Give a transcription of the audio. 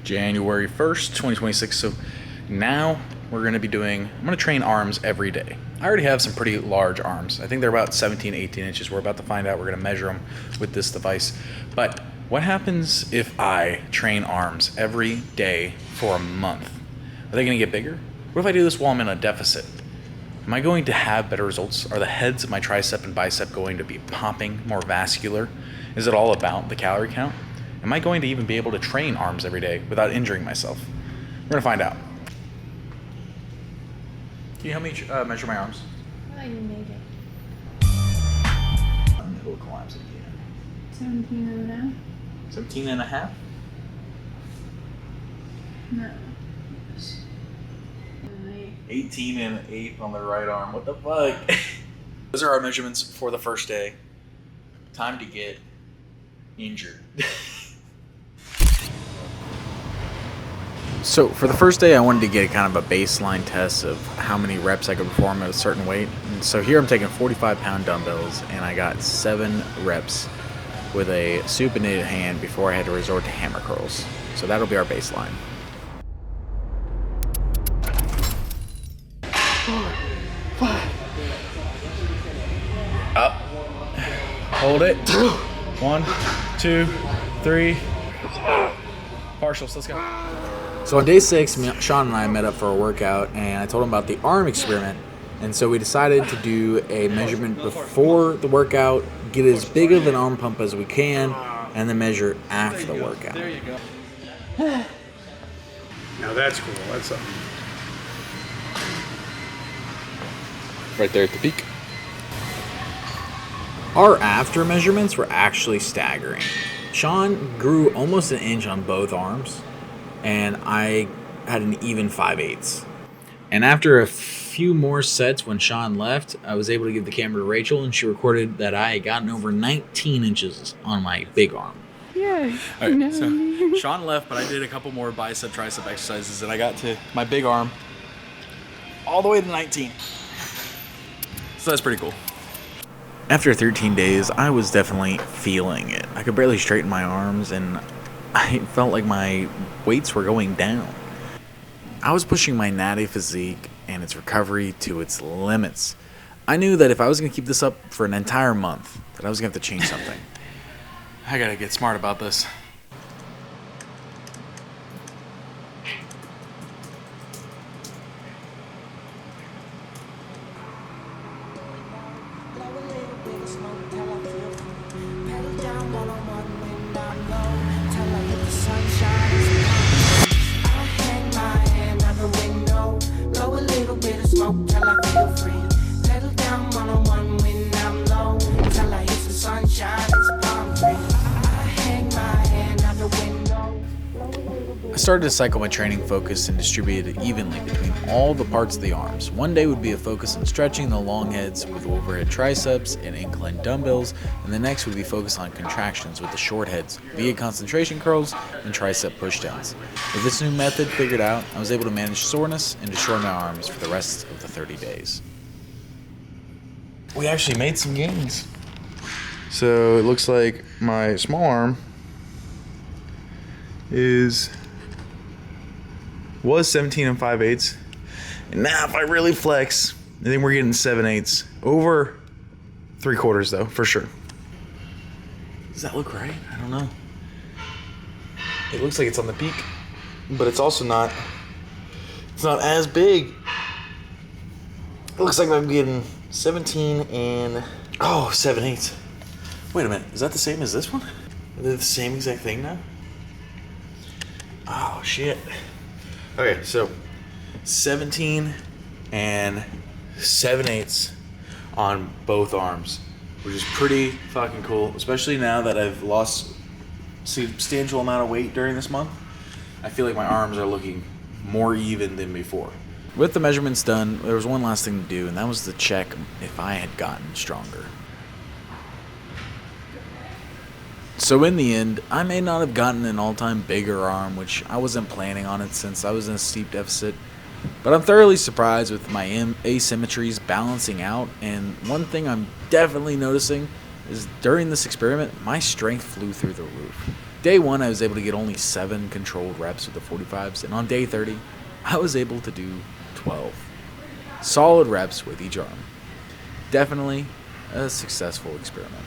January 1st, 2026. So now we're going to be I'm going to train arms every day. I already have some pretty large arms. I think they're about 17, 18 inches. We're about to find out. We're going to measure them with this device. But what happens if I train arms every day for a month? Are they going to get bigger? What if I do this while I'm in a deficit? Am I going to have better results? Are the heads of my tricep and bicep going to be popping, more vascular? Is it all about the calorie count? Am I going to even be able to train arms every day without injuring myself? We're going to find out. Can you help me measure my arms? Oh, you made it. Middle collapse again. 17 and a half? 17 and a half? No. 18 and 8 on the right arm. What the fuck? Those are our measurements for the first day. Time to get injured. So for the first day, I wanted to get kind of a baseline test of how many reps I could perform at a certain weight. And so here I'm taking 45-pound dumbbells, and I got 7 reps with a supinated hand before I had to resort to hammer curls. So that'll be our baseline. 4, 5. Up. Hold it. 1, 2, 3. Partials, let's go. So on day 6, Sean and I met up for a workout, and I told him about the arm experiment. And so we decided to do a measurement before the workout, get as big of an arm pump as we can, and then measure after the workout. There you go. Now that's cool. That's something. Right there at the peak. Our after measurements were actually staggering. Sean grew almost an inch on both arms, and I had an even 5/8. And after a few more sets when Sean left, I was able to give the camera to Rachel, and she recorded that I had gotten over 19 inches on my big arm. Yeah. All right, so Sean left, but I did a couple more bicep, tricep exercises, and I got to my big arm all the way to 19. So that's pretty cool. After 13 days, I was definitely feeling it. I could barely straighten my arms, and I felt like my weights were going down. I was pushing my natty physique and its recovery to its limits. I knew that if I was going to keep this up for an entire month, that I was going to have to change something. I got to get smart about this. I started to cycle my training focus and distribute it evenly between all the parts of the arms. One day would be a focus on stretching the long heads with overhead triceps and incline dumbbells, and the next would be focused on contractions with the short heads via concentration curls and tricep pushdowns. With this new method figured out, I was able to manage soreness and destroy my arms for the rest of the 30 days. We actually made some gains. So it looks like my small arm was 17 and 5/8, and now if I really flex, I think we're getting 7/8, over 3/4 though, for sure. Does that look right? I don't know. It looks like it's on the peak, but it's also not. It's not as big. It looks like I'm getting 17 and 7/8. Wait a minute, is that the same as this one? Are they the same exact thing now? Oh shit. Okay, so 17 and 7/8 on both arms, which is pretty fucking cool, especially now that I've lost a substantial amount of weight during this month. I feel like my arms are looking more even than before. With the measurements done, there was one last thing to do, and that was to check if I had gotten stronger. So in the end, I may not have gotten an all-time bigger arm, which I wasn't planning on it since I was in a steep deficit, but I'm thoroughly surprised with my asymmetries balancing out, and one thing I'm definitely noticing is during this experiment, my strength flew through the roof. Day 1, I was able to get only 7 controlled reps with the 45s, and on day 30, I was able to do 12. Solid reps with each arm. Definitely a successful experiment.